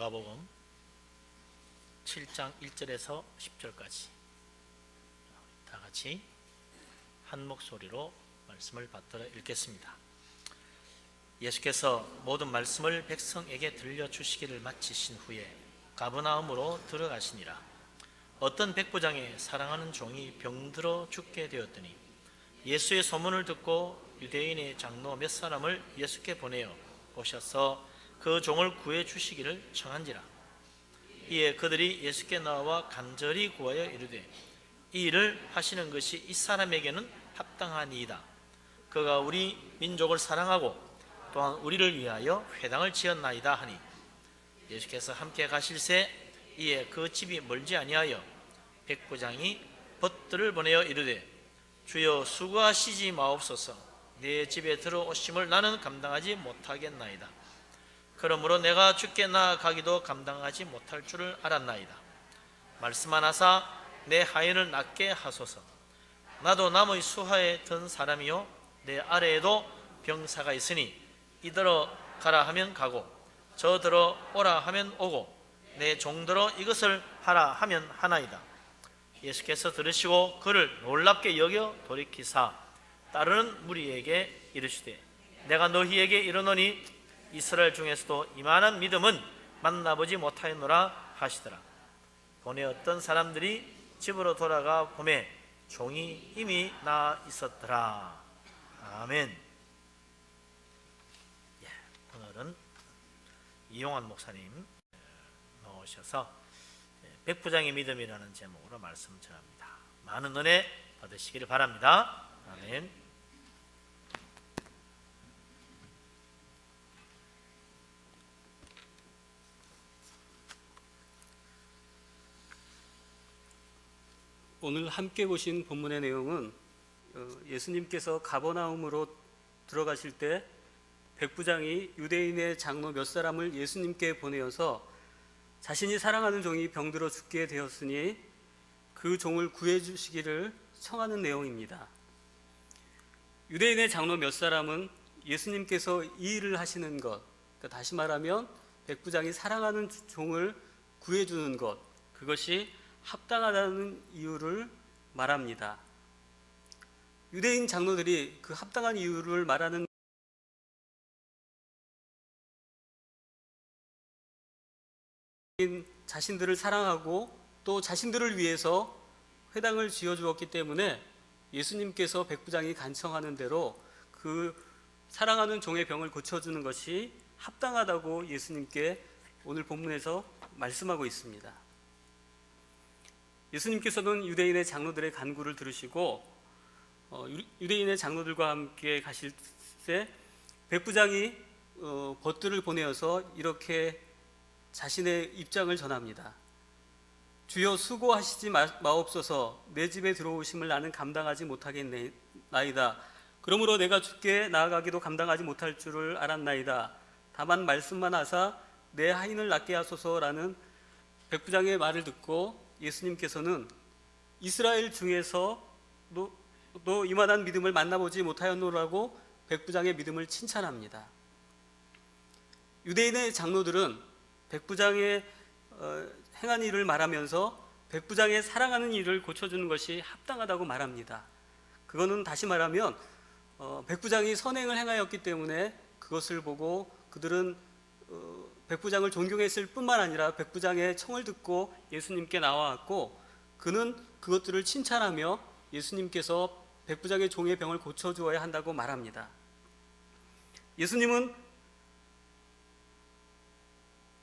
누가복음 7장 1절에서 10절까지 다 같이 한 목소리로 말씀을 받들어 읽겠습니다. 예수께서 모든 말씀을 백성에게 들려주시기를 마치신 후에 가버나움으로 들어가시니라. 어떤 백부장의 사랑하는 종이 병들어 죽게 되었더니 예수의 소문을 듣고 유대인의 장로 몇 사람을 예수께 보내어 오셔서 그 종을 구해 주시기를 청한지라. 이에 그들이 예수께 나와 간절히 구하여 이르되 이 일을 하시는 것이 이 사람에게는 합당하니이다. 그가 우리 민족을 사랑하고 또한 우리를 위하여 회당을 지었나이다 하니, 예수께서 함께 가실새 이에 그 집이 멀지 아니하여 백부장이 벗들을 보내어 이르되 주여 수고하시지 마옵소서. 내 집에 들어오심을 나는 감당하지 못하겠나이다. 그러므로 내가 주께 나아가기도 감당하지 못할 줄을 알았나이다. 말씀하나사 내 하인을 낫게 하소서. 나도 남의 수하에 든 사람이요 내 아래에도 병사가 있으니 이더러 가라 하면 가고 저더러 오라 하면 오고 내 종더러 이것을 하라 하면 하나이다. 예수께서 들으시고 그를 놀랍게 여겨 돌이키사 따르는 무리에게 이르시되 내가 너희에게 이르노니 이스라엘 중에서도 이만한 믿음은 만나보지 못하였노라 하시더라. 보내었던 사람들이 집으로 돌아가 보매 종이 이미 나 있었더라. 아멘. 오늘은 이용환 목사님 나오셔서 백부장의 믿음이라는 제목으로 말씀 전합니다. 많은 은혜 받으시기를 바랍니다. 아멘. 오늘 함께 보신 본문의 내용은 예수님께서 가버나움으로 들어가실 때 백부장이 유대인의 장로 몇 사람을 예수님께 보내어서 자신이 사랑하는 종이 병들어 죽게 되었으니 그 종을 구해 주시기를 청하는 내용입니다. 유대인의 장로 몇 사람은 예수님께서 이 일을 하시는 것, 그러니까 다시 말하면 백부장이 사랑하는 종을 구해 주는 것, 그것이 합당하다는 이유를 말합니다. 유대인 장로들이 그 합당한 이유를 말하는 자신들을 사랑하고 또 자신들을 위해서 회당을 지어주었기 때문에 예수님께서 백부장이 간청하는 대로 그 사랑하는 종의 병을 고쳐주는 것이 합당하다고 예수님께 오늘 본문에서 말씀하고 있습니다. 예수님께서는 유대인의 장로들의 간구를 들으시고 유대인의 장로들과 함께 가실 때 백부장이 벗들을 보내어서 이렇게 자신의 입장을 전합니다. 주여 수고하시지 마옵소서. 내 집에 들어오심을 나는 감당하지 못하겠나이다. 그러므로 내가 주께 나아가기도 감당하지 못할 줄을 알았나이다. 다만 말씀만 하사 내 하인을 낫게 하소서라는 백부장의 말을 듣고 예수님께서는 이스라엘 중에서 너 이만한 믿음을 만나보지 못하였노라고 백부장의 믿음을 칭찬합니다. 유대인의 장로들은 백부장의 행한 일을 말하면서 백부장의 사랑하는 일을 고쳐주는 것이 합당하다고 말합니다. 그거는 다시 말하면 백부장이 선행을 행하였기 때문에 그것을 보고 그들은 백부장을 존경했을 뿐만 아니라 백부장의 청을 듣고 예수님께 나와왔고 그는 그것들을 칭찬하며 예수님께서 백부장의 종의 병을 고쳐주어야 한다고 말합니다. 예수님은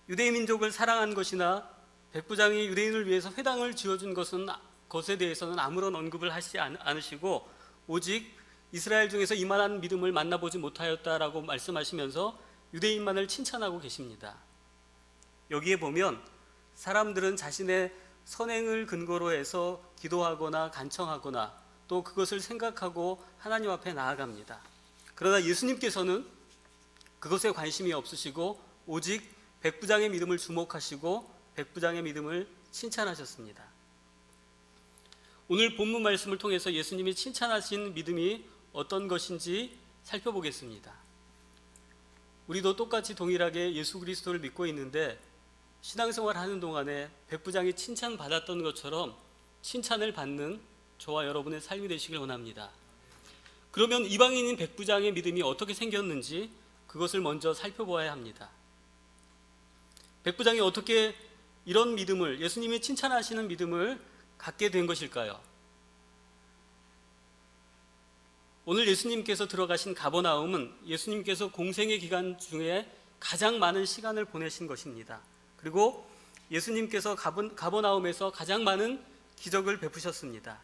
유대인 민족을 사랑한 것이나 백부장이 유대인을 위해서 회당을 지어준 것에 대해서는 아무런 언급을 하시지 않으시고 오직 이스라엘 중에서 이만한 믿음을 만나보지 못하였다라고 말씀하시면서 유대인만을 칭찬하고 계십니다. 여기에 보면 사람들은 자신의 선행을 근거로 해서 기도하거나 간청하거나 또 그것을 생각하고 하나님 앞에 나아갑니다. 그러나 예수님께서는 그것에 관심이 없으시고 오직 백부장의 믿음을 주목하시고 백부장의 믿음을 칭찬하셨습니다. 오늘 본문 말씀을 통해서 예수님이 칭찬하신 믿음이 어떤 것인지 살펴보겠습니다. 우리도 똑같이 동일하게 예수 그리스도를 믿고 있는데 신앙생활을 하는 동안에 백부장이 칭찬받았던 것처럼 칭찬을 받는 저와 여러분의 삶이 되시길 원합니다. 그러면 이방인인 백부장의 믿음이 어떻게 생겼는지 그것을 먼저 살펴보아야 합니다. 백부장이 어떻게 이런 믿음을, 예수님이 칭찬하시는 믿음을 갖게 된 것일까요? 오늘 예수님께서 들어가신 가버나움은 예수님께서 공생의 기간 중에 가장 많은 시간을 보내신 것입니다. 그리고 예수님께서 가버나움에서 가장 많은 기적을 베푸셨습니다.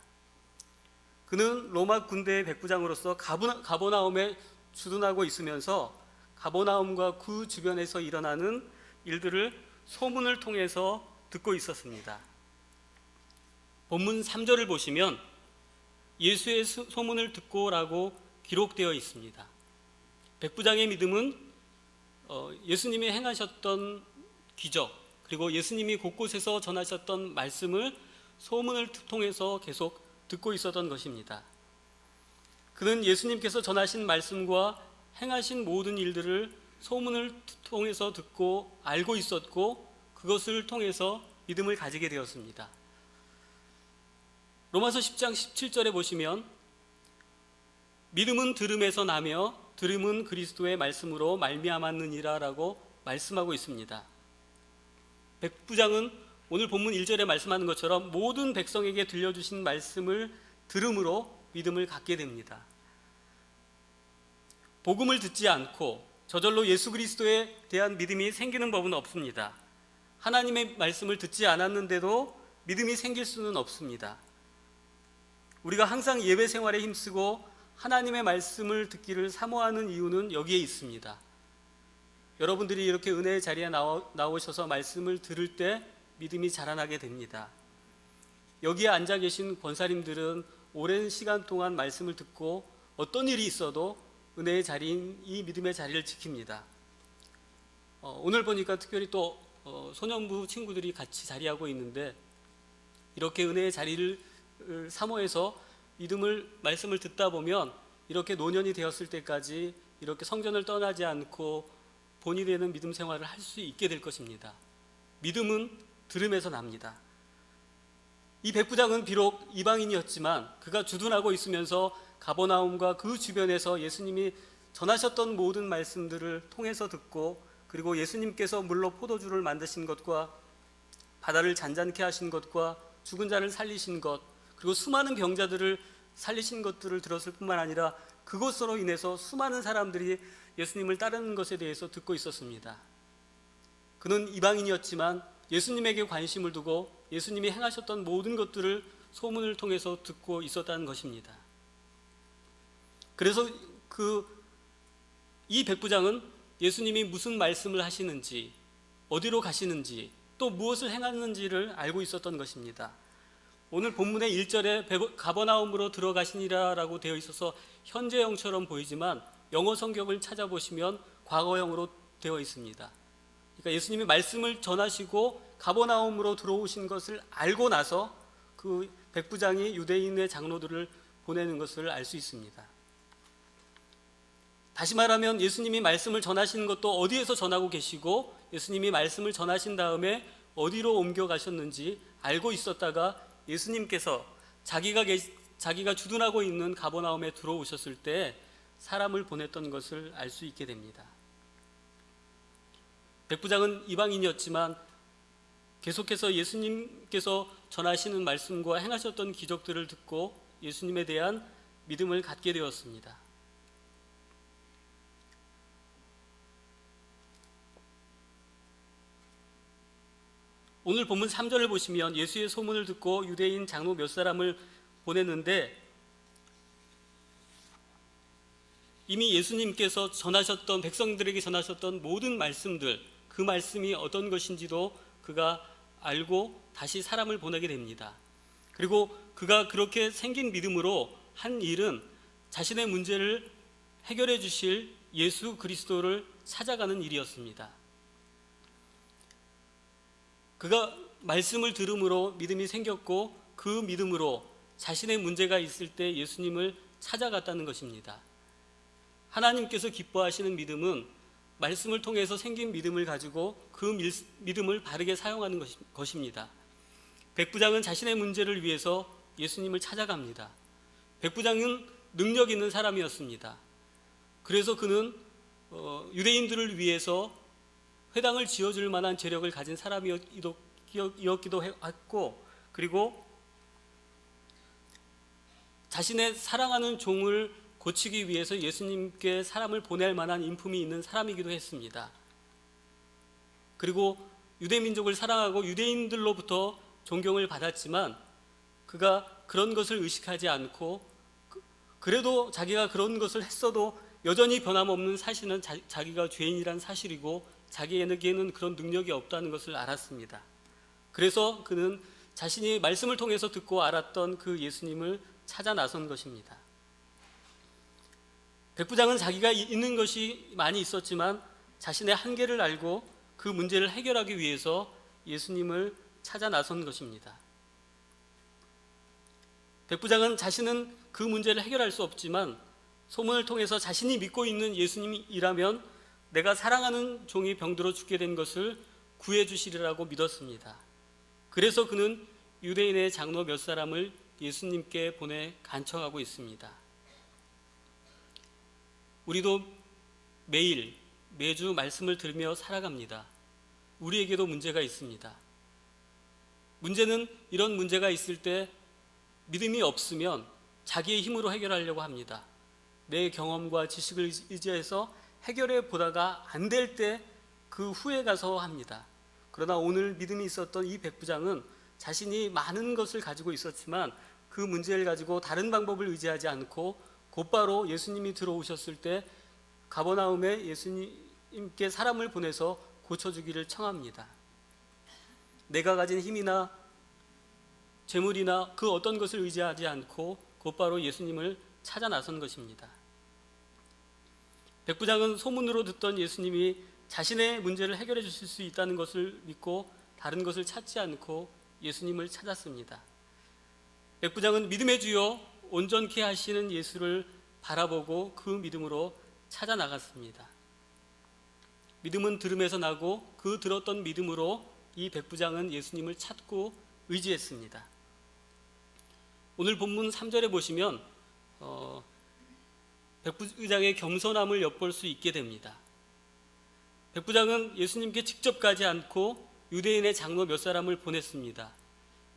그는 로마 군대의 백부장으로서 가버나움에 주둔하고 있으면서 가버나움과 그 주변에서 일어나는 일들을 소문을 통해서 듣고 있었습니다. 본문 3절을 보시면 예수의 소문을 듣고라고 기록되어 있습니다. 백부장의 믿음은 예수님이 행하셨던 기적, 그리고 예수님이 곳곳에서 전하셨던 말씀을 소문을 통해서 계속 듣고 있었던 것입니다. 그는 예수님께서 전하신 말씀과 행하신 모든 일들을 소문을 통해서 듣고 알고 있었고, 그것을 통해서 믿음을 가지게 되었습니다. 로마서 10장 17절에 보시면 믿음은 들음에서 나며 들음은 그리스도의 말씀으로 말미암았느니라 라고 말씀하고 있습니다. 백부장은 오늘 본문 1절에 말씀하는 것처럼 모든 백성에게 들려주신 말씀을 들음으로 믿음을 갖게 됩니다. 복음을 듣지 않고 저절로 예수 그리스도에 대한 믿음이 생기는 법은 없습니다. 하나님의 말씀을 듣지 않았는데도 믿음이 생길 수는 없습니다. 우리가 항상 예배 생활에 힘쓰고 하나님의 말씀을 듣기를 사모하는 이유는 여기에 있습니다. 여러분들이 이렇게 은혜의 자리에 나오셔서 말씀을 들을 때 믿음이 자라나게 됩니다. 여기에 앉아 계신 권사님들은 오랜 시간 동안 말씀을 듣고 어떤 일이 있어도 은혜의 자리인 이 믿음의 자리를 지킵니다. 오늘 보니까 특별히 또 소년부 친구들이 같이 자리하고 있는데, 이렇게 은혜의 자리를 사모해서 말씀을 듣다 보면 이렇게 노년이 되었을 때까지 이렇게 성전을 떠나지 않고 본이 되는 믿음 생활을 할 수 있게 될 것입니다. 믿음은 들음에서 납니다. 이 백부장은 비록 이방인이었지만 그가 주둔하고 있으면서 가버나움과 그 주변에서 예수님이 전하셨던 모든 말씀들을 통해서 듣고, 그리고 예수님께서 물로 포도주를 만드신 것과 바다를 잔잔케 하신 것과 죽은 자를 살리신 것, 그리고 수많은 병자들을 살리신 것들을 들었을 뿐만 아니라 그것으로 인해서 수많은 사람들이 예수님을 따르는 것에 대해서 듣고 있었습니다. 그는 이방인이었지만 예수님에게 관심을 두고 예수님이 행하셨던 모든 것들을 소문을 통해서 듣고 있었다는 것입니다. 그래서 이 백부장은 예수님이 무슨 말씀을 하시는지, 어디로 가시는지, 또 무엇을 행하는지를 알고 있었던 것입니다. 오늘 본문의 1절에 가버나움으로 들어가시니라 라고 되어 있어서 현재형처럼 보이지만 영어 성경을 찾아보시면 과거형으로 되어 있습니다. 그러니까 예수님이 말씀을 전하시고 가버나움으로 들어오신 것을 알고 나서 그 백부장이 유대인의 장로들을 보내는 것을 알 수 있습니다. 다시 말하면 예수님이 말씀을 전하시는 것도 어디에서 전하고 계시고 예수님이 말씀을 전하신 다음에 어디로 옮겨가셨는지 알고 있었다가 예수님께서 자기가 주둔하고 있는 가버나움에 들어오셨을 때 사람을 보냈던 것을 알 수 있게 됩니다. 백부장은 이방인이었지만 계속해서 예수님께서 전하시는 말씀과 행하셨던 기적들을 듣고 예수님에 대한 믿음을 갖게 되었습니다. 오늘 본문 3절을 보시면 예수의 소문을 듣고 유대인 장로 몇 사람을 보냈는데, 이미 예수님께서 전하셨던, 백성들에게 전하셨던 모든 말씀들, 그 말씀이 어떤 것인지도 그가 알고 다시 사람을 보내게 됩니다. 그리고 그가 그렇게 생긴 믿음으로 한 일은 자신의 문제를 해결해 주실 예수 그리스도를 찾아가는 일이었습니다. 그가 말씀을 들음으로 믿음이 생겼고 그 믿음으로 자신의 문제가 있을 때 예수님을 찾아갔다는 것입니다. 하나님께서 기뻐하시는 믿음은 말씀을 통해서 생긴 믿음을 가지고 그 믿음을 바르게 사용하는 것입니다. 백부장은 자신의 문제를 위해서 예수님을 찾아갑니다. 백부장은 능력 있는 사람이었습니다. 그래서 그는 유대인들을 위해서 회당을 지어줄 만한 재력을 가진 사람이었기도 했고, 그리고 자신의 사랑하는 종을 고치기 위해서 예수님께 사람을 보낼 만한 인품이 있는 사람이기도 했습니다. 그리고 유대민족을 사랑하고 유대인들로부터 존경을 받았지만 그가 그런 것을 의식하지 않고, 그래도 자기가 그런 것을 했어도 여전히 변함없는 사실은 자기가 죄인이란 사실이고 자기에게는 그런 능력이 없다는 것을 알았습니다. 그래서 그는 자신이 말씀을 통해서 듣고 알았던 그 예수님을 찾아 나선 것입니다. 백부장은 자기가 있는 것이 많이 있었지만 자신의 한계를 알고 그 문제를 해결하기 위해서 예수님을 찾아 나선 것입니다. 백부장은 자신은 그 문제를 해결할 수 없지만 소문을 통해서 자신이 믿고 있는 예수님이라면 내가 사랑하는 종이 병들어 죽게 된 것을 구해 주시리라고 믿었습니다. 그래서 그는 유대인의 장로 몇 사람을 예수님께 보내 간청하고 있습니다. 우리도 매주 말씀을 들으며 살아갑니다. 우리에게도 문제가 있습니다. 문제는 이런 문제가 있을 때 믿음이 없으면 자기의 힘으로 해결하려고 합니다. 내 경험과 지식을 의지해서 해결해 보다가 안 될 때 그 후에 가서 합니다. 그러나 오늘 믿음이 있었던 이 백부장은 자신이 많은 것을 가지고 있었지만 그 문제를 가지고 다른 방법을 의지하지 않고 곧바로 예수님이 들어오셨을 때 가버나움에 예수님께 사람을 보내서 고쳐주기를 청합니다. 내가 가진 힘이나 재물이나 그 어떤 것을 의지하지 않고 곧바로 예수님을 찾아 나선 것입니다. 백부장은 소문으로 듣던 예수님이 자신의 문제를 해결해 주실 수 있다는 것을 믿고 다른 것을 찾지 않고 예수님을 찾았습니다. 백부장은 믿음의 주여 온전케 하시는 예수를 바라보고 그 믿음으로 찾아 나갔습니다. 믿음은 들음에서 나고 그 들었던 믿음으로 이 백부장은 예수님을 찾고 의지했습니다. 오늘 본문 3절에 보시면 백부장의 겸손함을 엿볼 수 있게 됩니다. 백부장은 예수님께 직접 가지 않고 유대인의 장로 몇 사람을 보냈습니다.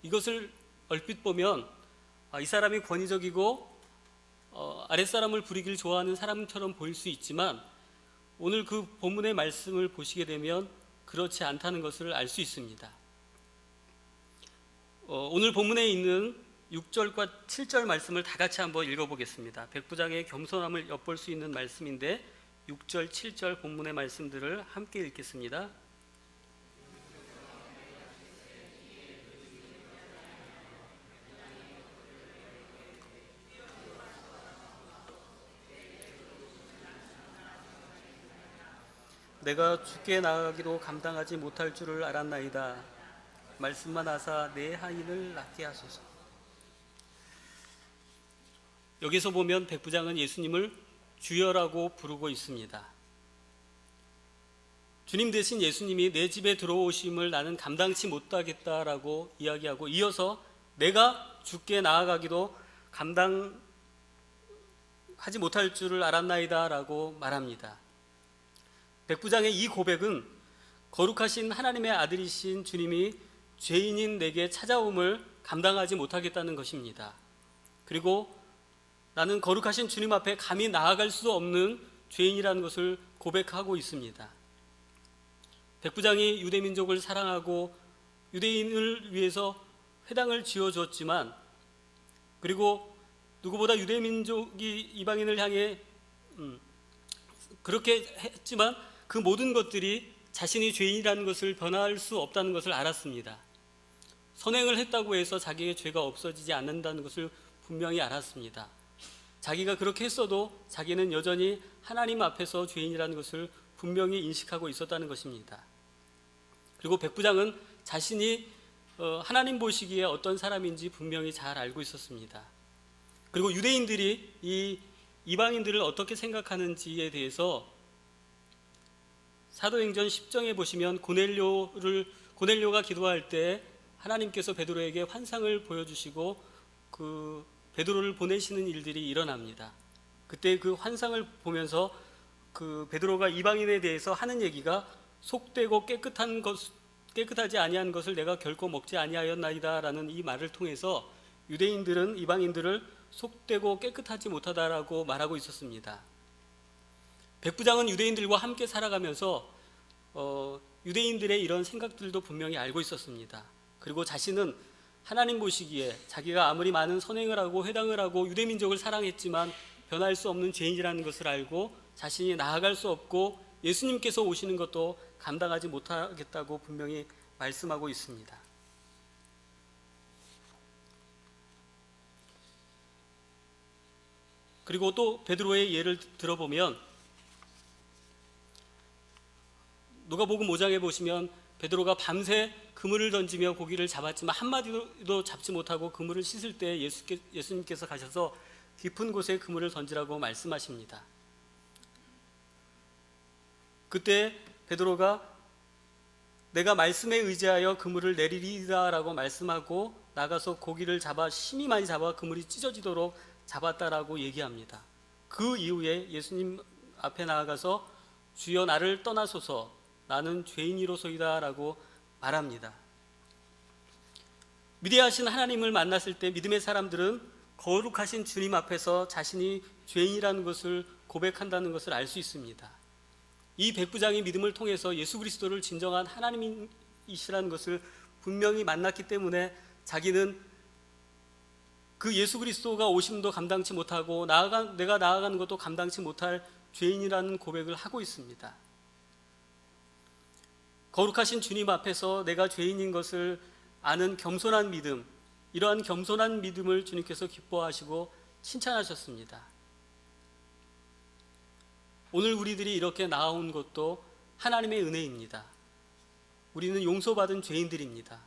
이것을 얼핏 보면 이 사람이 권위적이고 아랫사람을 부리기를 좋아하는 사람처럼 보일 수 있지만 오늘 그 본문의 말씀을 보시게 되면 그렇지 않다는 것을 알 수 있습니다. 오늘 본문에 있는 6절과 7절 말씀을 다 같이 한번 읽어보겠습니다. 백부장의 겸손함을 엿볼 수 있는 말씀인데 6절, 7절 본문의 말씀들을 함께 읽겠습니다. 내가 주께 나아가기도 감당하지 못할 줄을 알았나이다. 말씀만 하사 내 하인을 낫게 하소서. 여기서 보면 백부장은 예수님을 주여라고 부르고 있습니다. 주님 대신 예수님이 내 집에 들어오심을 나는 감당치 못하겠다라고 이야기하고 이어서 내가 주께 나아가기도 감당하지 못할 줄을 알았나이다 라고 말합니다. 백부장의 이 고백은 거룩하신 하나님의 아들이신 주님이 죄인인 내게 찾아옴을 감당하지 못하겠다는 것입니다. 그리고 나는 거룩하신 주님 앞에 감히 나아갈 수 없는 죄인이라는 것을 고백하고 있습니다. 백부장이 유대민족을 사랑하고 유대인을 위해서 회당을 지어주었지만 그리고 누구보다 유대민족이 이방인을 향해 그렇게 했지만 그 모든 것들이 자신이 죄인이라는 것을 변화할 수 없다는 것을 알았습니다. 선행을 했다고 해서 자기의 죄가 없어지지 않는다는 것을 분명히 알았습니다. 자기가 그렇게 했어도 자기는 여전히 하나님 앞에서 죄인이라는 것을 분명히 인식하고 있었다는 것입니다. 그리고 백부장은 자신이 하나님 보시기에 어떤 사람인지 분명히 잘 알고 있었습니다. 그리고 유대인들이 이 이방인들을 어떻게 생각하는지에 대해서 사도행전 10장에 보시면 고넬료가 기도할 때 하나님께서 베드로에게 환상을 보여주시고 그 베드로를 보내시는 일들이 일어납니다. 그때 그 환상을 보면서 그 베드로가 이방인에 대해서 하는 얘기가 속되고 깨끗하지 아니한 것을 내가 결코 먹지 아니하였나이다라는 이 말을 통해서 유대인들은 이방인들을 속되고 깨끗하지 못하다라고 말하고 있었습니다. 백부장은 유대인들과 함께 살아가면서 유대인들의 이런 생각들도 분명히 알고 있었습니다. 그리고 자신은 하나님 보시기에 자기가 아무리 많은 선행을 하고 회당을 하고 유대민족을 사랑했지만 변할 수 없는 죄인이라는 것을 알고 자신이 나아갈 수 없고 예수님께서 오시는 것도 감당하지 못하겠다고 분명히 말씀하고 있습니다. 그리고 또 베드로의 예를 들어보면 누가복음 5장에 보시면 베드로가 밤새 그물을 던지며 고기를 잡았지만 한 마리도 잡지 못하고 그물을 씻을 때 예수님께서 가셔서 깊은 곳에 그물을 던지라고 말씀하십니다. 그때 베드로가 내가 말씀에 의지하여 그물을 내리리라라고 말씀하고 나가서 고기를 잡아 심히 많이 잡아 그물이 찢어지도록 잡았다라고 얘기합니다. 그 이후에 예수님 앞에 나아가서 주여 나를 떠나소서 나는 죄인이로소이다 라고 말합니다. 위대하신 하나님을 만났을 때 믿음의 사람들은 거룩하신 주님 앞에서 자신이 죄인이라는 것을 고백한다는 것을 알 수 있습니다. 이 백부장이 믿음을 통해서 예수 그리스도를 진정한 하나님이시라는 것을 분명히 만났기 때문에 자기는 그 예수 그리스도가 오심도 감당치 못하고 내가 나아가는 것도 감당치 못할 죄인이라는 고백을 하고 있습니다. 거룩하신 주님 앞에서 내가 죄인인 것을 아는 겸손한 믿음, 이러한 겸손한 믿음을 주님께서 기뻐하시고 칭찬하셨습니다. 오늘 우리들이 이렇게 나아온 것도 하나님의 은혜입니다. 우리는 용서받은 죄인들입니다.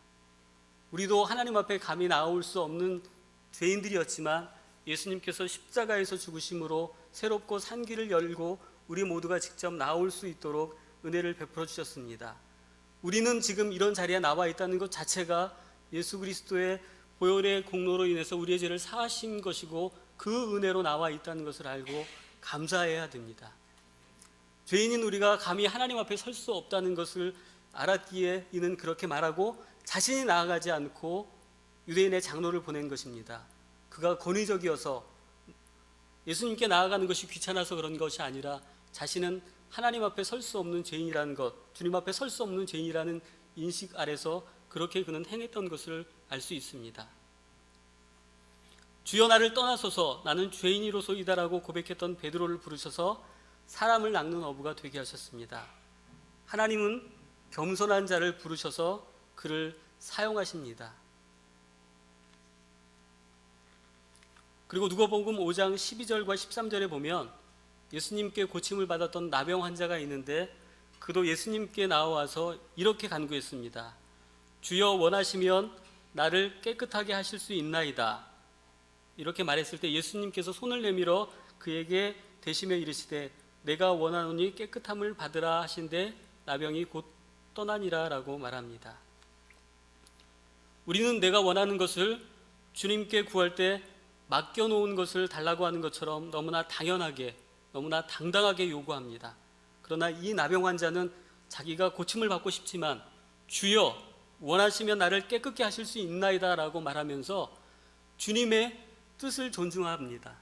우리도 하나님 앞에 감히 나올 수 없는 죄인들이었지만 예수님께서 십자가에서 죽으심으로 새롭고 산 길을 열고 우리 모두가 직접 나올 수 있도록 은혜를 베풀어 주셨습니다. 우리는 지금 이런 자리에 나와 있다는 것 자체가 예수 그리스도의 보혈의 공로로 인해서 우리의 죄를 사하신 것이고 그 은혜로 나와 있다는 것을 알고 감사해야 됩니다. 죄인인 우리가 감히 하나님 앞에 설 수 없다는 것을 알았기에 이는 그렇게 말하고 자신이 나아가지 않고 유대인의 장로를 보낸 것입니다. 그가 권위적이어서 예수님께 나아가는 것이 귀찮아서 그런 것이 아니라 자신은 하나님 앞에 설 수 없는 죄인이라는 것, 주님 앞에 설 수 없는 죄인이라는 인식 아래서 그렇게 그는 행했던 것을 알 수 있습니다. 주여 나를 떠나소서 나는 죄인이로소이다라고 고백했던 베드로를 부르셔서 사람을 낚는 어부가 되게 하셨습니다. 하나님은 겸손한 자를 부르셔서 그를 사용하십니다. 그리고 누가복음 5장 12절과 13절에 보면 예수님께 고침을 받았던 나병 환자가 있는데 그도 예수님께 나와서 이렇게 간구했습니다. 주여 원하시면 나를 깨끗하게 하실 수 있나이다. 이렇게 말했을 때 예수님께서 손을 내밀어 그에게 대시며 이르시되 내가 원하노니 깨끗함을 받으라 하신데 나병이 곧 떠나니라 라고 말합니다. 우리는 내가 원하는 것을 주님께 구할 때 맡겨놓은 것을 달라고 하는 것처럼 너무나 당연하게 너무나 당당하게 요구합니다. 그러나 이 나병 환자는 자기가 고침을 받고 싶지만 주여 원하시면 나를 깨끗게 하실 수 있나이다 라고 말하면서 주님의 뜻을 존중합니다.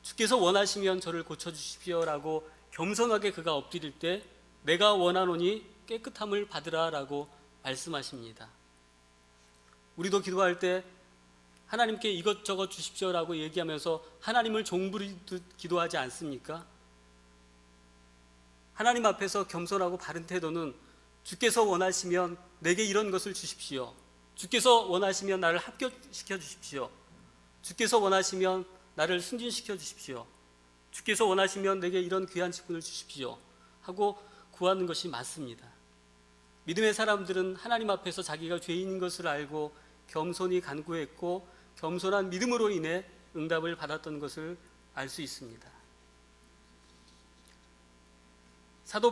주께서 원하시면 저를 고쳐주십시오 라고 겸손하게 그가 엎드릴 때 내가 원하노니 깨끗함을 받으라 라고 말씀하십니다. 우리도 기도할 때 하나님께 이것저것 주십시오 라고 얘기하면서 하나님을 종부리듯 기도하지 않습니까? 하나님 앞에서 겸손하고 바른 태도는 주께서 원하시면 내게 이런 것을 주십시오. 주께서 원하시면 나를 합격시켜 주십시오. 주께서 원하시면 나를 승진시켜 주십시오. 주께서 원하시면 내게 이런 귀한 직분을 주십시오 하고 구하는 것이 맞습니다. 믿음의 사람들은 하나님 앞에서 자기가 죄인인 것을 알고 겸손히 간구했고 겸손한 믿음으로 인해 응답을 받았던 것을 알 수 있습니다. 사도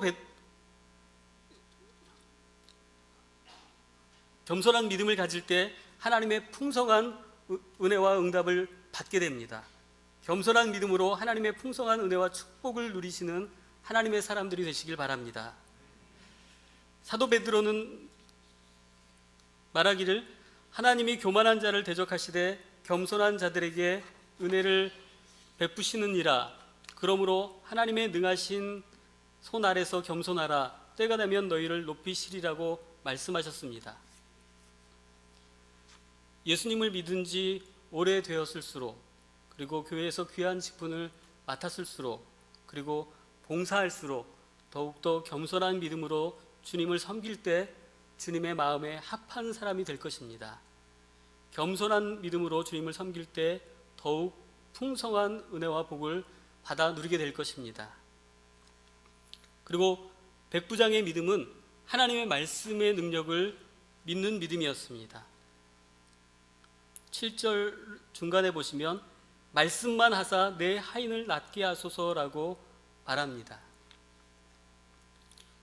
겸손한 믿음을 가질 때 하나님의 풍성한 은혜와 응답을 받게 됩니다. 겸손한 믿음으로 하나님의 풍성한 은혜와 축복을 누리시는 하나님의 사람들이 되시길 바랍니다. 사도 베드로는 말하기를 하나님이 교만한 자를 대적하시되 겸손한 자들에게 은혜를 베푸시느니라. 그러므로 하나님의 능하신 손 아래서 겸손하라. 때가 되면 너희를 높이시리라고 말씀하셨습니다. 예수님을 믿은 지 오래되었을수록, 그리고 교회에서 귀한 직분을 맡았을수록, 그리고 봉사할수록 더욱더 겸손한 믿음으로 주님을 섬길 때 주님의 마음에 합한 사람이 될 것입니다. 겸손한 믿음으로 주님을 섬길 때 더욱 풍성한 은혜와 복을 받아 누리게 될 것입니다. 그리고 백부장의 믿음은 하나님의 말씀의 능력을 믿는 믿음이었습니다. 7절 중간에 보시면 말씀만 하사 내 하인을 낫게 하소서라고 말합니다.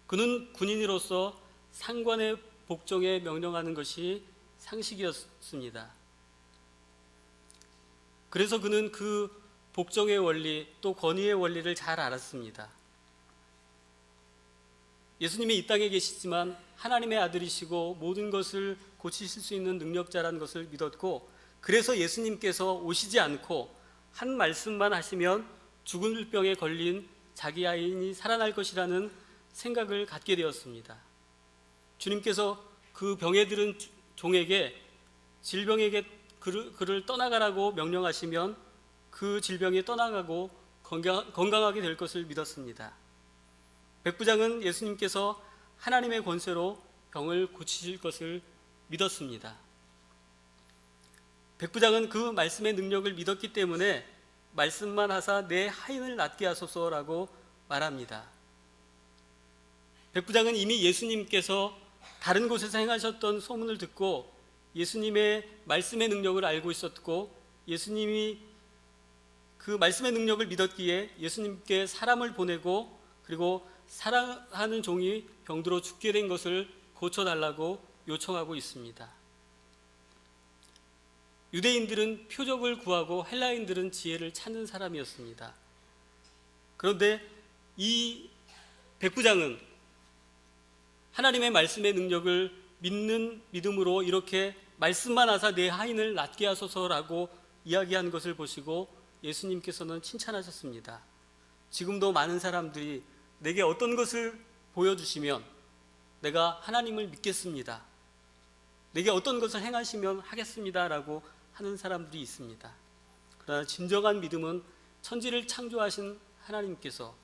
그는 군인으로서 상관의 복종에 명령하는 것이 상식이었습니다. 그래서 그는 그 복종의 원리 또 권위의 원리를 잘 알았습니다. 예수님이 이 땅에 계시지만 하나님의 아들이시고 모든 것을 고치실 수 있는 능력자라는 것을 믿었고, 그래서 예수님께서 오시지 않고 한 말씀만 하시면 죽을 병에 걸린 자기 아인이 살아날 것이라는 생각을 갖게 되었습니다. 주님께서 그 병에 들은 종에게 질병에게 그를 떠나가라고 명령하시면 그 질병이 떠나가고 건강하게 될 것을 믿었습니다. 백부장은 예수님께서 하나님의 권세로 병을 고치실 것을 믿었습니다. 백부장은 그 말씀의 능력을 믿었기 때문에 말씀만 하사 내 하인을 낫게 하소서라고 말합니다. 백부장은 이미 예수님께서 다른 곳에서 행하셨던 소문을 듣고 예수님의 말씀의 능력을 알고 있었고, 예수님이 그 말씀의 능력을 믿었기에 예수님께 사람을 보내고, 그리고 사랑하는 종이 병들어 죽게 된 것을 고쳐달라고 요청하고 있습니다. 유대인들은 표적을 구하고 헬라인들은 지혜를 찾는 사람이었습니다. 그런데 이 백부장은 하나님의 말씀의 능력을 믿는 믿음으로 이렇게 말씀만 하사 내 하인을 낫게 하소서라고 이야기한 것을 보시고 예수님께서는 칭찬하셨습니다. 지금도 많은 사람들이 내게 어떤 것을 보여주시면 내가 하나님을 믿겠습니다, 내게 어떤 것을 행하시면 하겠습니다라고 하는 사람들이 있습니다. 그러나 진정한 믿음은 천지를 창조하신 하나님께서,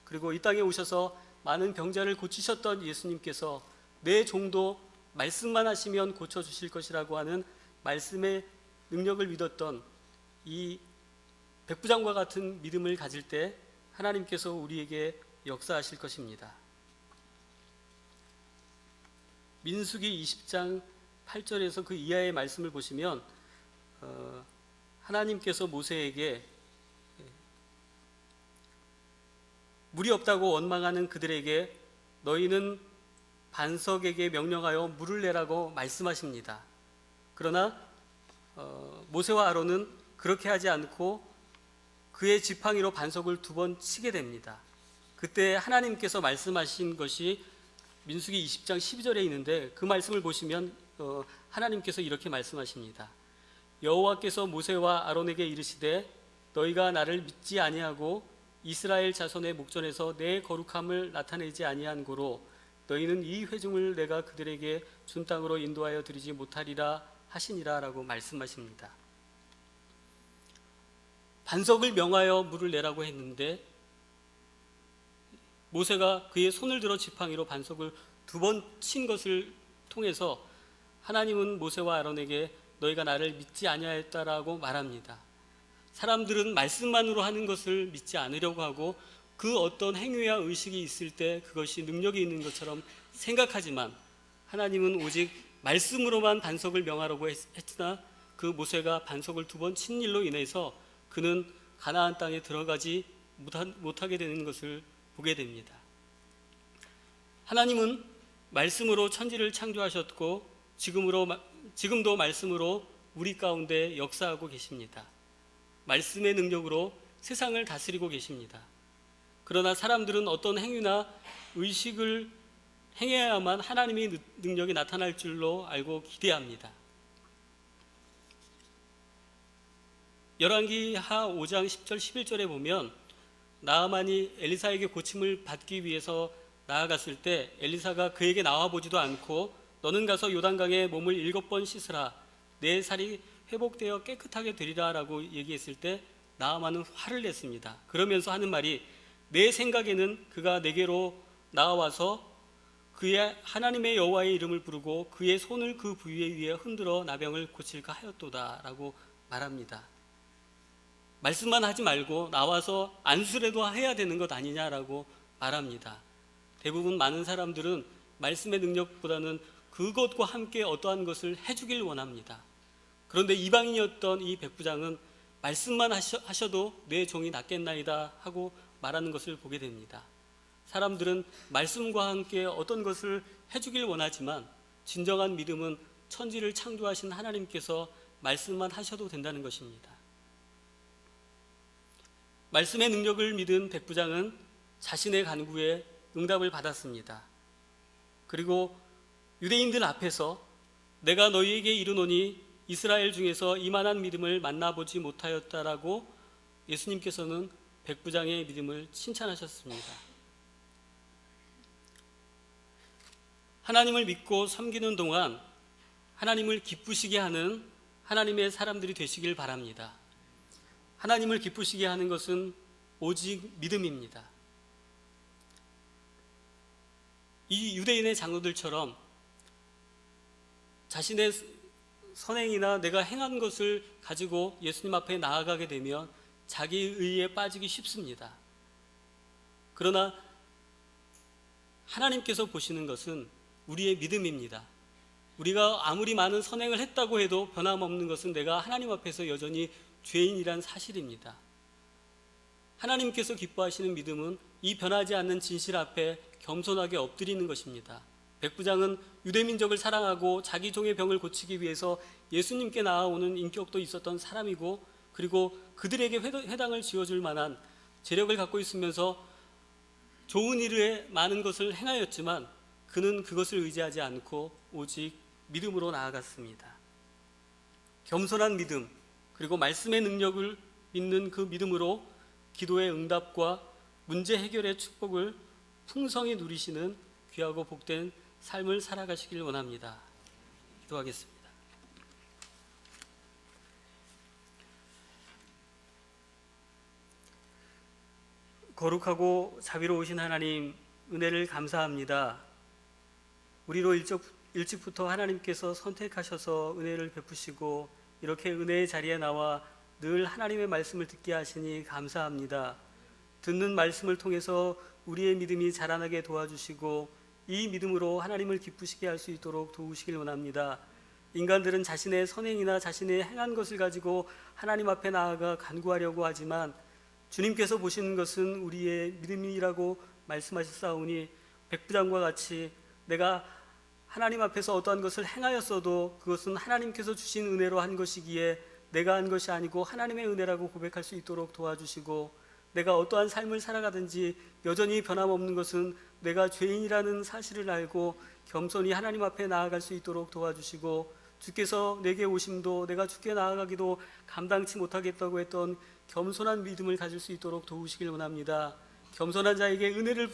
그리고 이 땅에 오셔서 많은 병자를 고치셨던 예수님께서 내 종도 말씀만 하시면 고쳐주실 것이라고 하는 말씀의 능력을 믿었던 이 백부장과 같은 믿음을 가질 때 하나님께서 우리에게 역사하실 것입니다. 민수기 20장 8절에서 그 이하의 말씀을 보시면 하나님께서 모세에게 물이 없다고 원망하는 그들에게 너희는 반석에게 명령하여 물을 내라고 말씀하십니다. 그러나 모세와 아론은 그렇게 하지 않고 그의 지팡이로 반석을 2번 치게 됩니다. 그때 하나님께서 말씀하신 것이 민수기 20장 12절에 있는데, 그 말씀을 보시면 하나님께서 이렇게 말씀하십니다. 여호와께서 모세와 아론에게 이르시되 너희가 나를 믿지 아니하고 이스라엘 자손의 목전에서 내 거룩함을 나타내지 아니한 고로 너희는 이 회중을 내가 그들에게 준 땅으로 인도하여 드리지 못하리라 하시니라 라고 말씀하십니다. 반석을 명하여 물을 내라고 했는데 모세가 그의 손을 들어 지팡이로 반석을 2번 친 것을 통해서 하나님은 모세와 아론에게 너희가 나를 믿지 아니하였다라고 말합니다. 사람들은 말씀만으로 하는 것을 믿지 않으려고 하고 그 어떤 행위와 의식이 있을 때 그것이 능력이 있는 것처럼 생각하지만, 하나님은 오직 말씀으로만 반석을 명하라고 했으나 그 모세가 반석을 2번 친 일로 인해서 그는 가나안 땅에 들어가지 못하게 되는 것을 보게 됩니다. 하나님은 말씀으로 천지를 창조하셨고 지금도 말씀으로 우리 가운데 역사하고 계십니다. 말씀의 능력으로 세상을 다스리고 계십니다. 그러나 사람들은 어떤 행위나 의식을 행해야만 하나님의 능력이 나타날 줄로 알고 기대합니다. 열왕기하 5장 10절 11절에 보면 나아만이 엘리사에게 고침을 받기 위해서 나아갔을 때 엘리사가 그에게 나와보지도 않고 너는 가서 요단강에 몸을 7번 씻으라 내 살이 회복되어 깨끗하게 되리라 라고 얘기했을 때 나아만은 화를 냈습니다. 그러면서 하는 말이 내 생각에는 그가 내게로 나와서 그의 하나님의 여호와의 이름을 부르고 그의 손을 그 부위에 위에 흔들어 나병을 고칠까 하였도다 라고 말합니다. 말씀만 하지 말고 나와서 안수라도 해야 되는 것 아니냐라고 말합니다. 대부분 많은 사람들은 말씀의 능력보다는 그것과 함께 어떠한 것을 해주길 원합니다. 그런데 이방인이었던 이 백부장은 말씀만 하셔도 내 종이 낫겠나이다 하고 말하는 것을 보게 됩니다. 사람들은 말씀과 함께 어떤 것을 해주길 원하지만 진정한 믿음은 천지를 창조하신 하나님께서 말씀만 하셔도 된다는 것입니다. 말씀의 능력을 믿은 백부장은 자신의 간구에 응답을 받았습니다. 그리고 유대인들 앞에서 내가 너희에게 이르노니 이스라엘 중에서 이만한 믿음을 만나보지 못하였다라고 예수님께서는 백부장의 믿음을 칭찬하셨습니다. 하나님을 믿고 섬기는 동안 하나님을 기쁘시게 하는 하나님의 사람들이 되시길 바랍니다. 하나님을 기쁘시게 하는 것은 오직 믿음입니다. 이 유대인의 장로들처럼 자신의 선행이나 내가 행한 것을 가지고 예수님 앞에 나아가게 되면 자기 의에 빠지기 쉽습니다. 그러나 하나님께서 보시는 것은 우리의 믿음입니다. 우리가 아무리 많은 선행을 했다고 해도 변함없는 것은 내가 하나님 앞에서 여전히 죄인이란 사실입니다. 하나님께서 기뻐하시는 믿음은 이 변하지 않는 진실 앞에 겸손하게 엎드리는 것입니다. 백부장은 유대민족을 사랑하고 자기 종의 병을 고치기 위해서 예수님께 나아오는 인격도 있었던 사람이고, 그리고 그들에게 회당을 지어줄 만한 재력을 갖고 있으면서 좋은 일에 많은 것을 행하였지만 그는 그것을 의지하지 않고 오직 믿음으로 나아갔습니다. 겸손한 믿음, 그리고 말씀의 능력을 믿는 그 믿음으로 기도의 응답과 문제 해결의 축복을 풍성히 누리시는 귀하고 복된 삶을 살아가시길 원합니다. 기도하겠습니다. 거룩하고 자비로우신 하나님, 은혜를 감사합니다. 우리로 일찍부터 하나님께서 선택하셔서 은혜를 베푸시고 이렇게 은혜의 자리에 나와 늘 하나님의 말씀을 듣게 하시니 감사합니다. 듣는 말씀을 통해서 우리의 믿음이 자라나게 도와주시고 이 믿음으로 하나님을 기쁘시게 할 수 있도록 도우시길 원합니다. 인간들은 자신의 선행이나 자신의 행한 것을 가지고 하나님 앞에 나아가 간구하려고 하지만 주님께서 보시는 것은 우리의 믿음이라고 말씀하셨사오니 백부장과 같이 내가 하나님 앞에서 어떠한 것을 행하였어도 그것은 하나님께서 주신 은혜로 한 것이기에 내가 한 것이 아니고 하나님의 은혜라고 고백할 수 있도록 도와주시고, 내가 어떠한 삶을 살아가든지 여전히 변함없는 것은 내가 죄인이라는 사실을 알고 겸손히 하나님 앞에 나아갈 수 있도록 도와주시고, 주께서 내게 오심도 내가 주께 나아가기도 감당치 못하겠다고 했던 겸손한 믿음을 가질 수 있도록 도우시길 원합니다. 겸손한 자에게 은혜를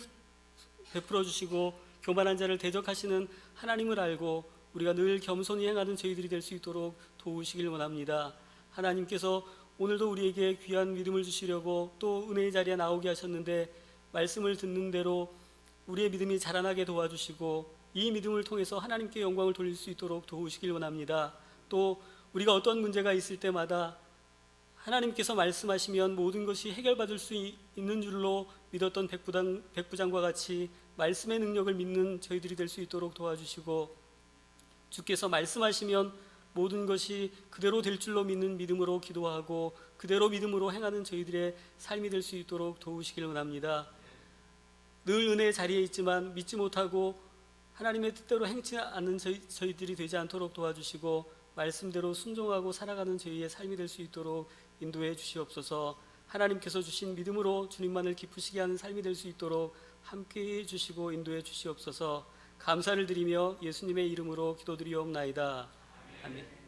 베풀어 주시고 교만한 자를 대적하시는 하나님을 알고 우리가 늘 겸손히 행하는 저희들이 될 수 있도록 도우시길 원합니다. 하나님께서 오늘도 우리에게 귀한 믿음을 주시려고 또 은혜의 자리에 나오게 하셨는데 말씀을 듣는 대로 우리의 믿음이 자라나게 도와주시고 이 믿음을 통해서 하나님께 영광을 돌릴 수 있도록 도우시길 원합니다. 또 우리가 어떤 문제가 있을 때마다 하나님께서 말씀하시면 모든 것이 해결받을 수 있는 줄로 믿었던 백부장과 같이 말씀의 능력을 믿는 저희들이 될 수 있도록 도와주시고, 주께서 말씀하시면 모든 것이 그대로 될 줄로 믿는 믿음으로 기도하고 그대로 믿음으로 행하는 저희들의 삶이 될 수 있도록 도우시길 원합니다. 늘 은혜의 자리에 있지만 믿지 못하고 하나님의 뜻대로 행치 않는 저희들이 되지 않도록 도와주시고 말씀대로 순종하고 살아가는 저희의 삶이 될 수 있도록 인도해 주시옵소서. 하나님께서 주신 믿음으로 주님만을 기쁘시게 하는 삶이 될 수 있도록 함께해 주시고 인도해 주시옵소서. 감사를 드리며 예수님의 이름으로 기도드리옵나이다. 아멘.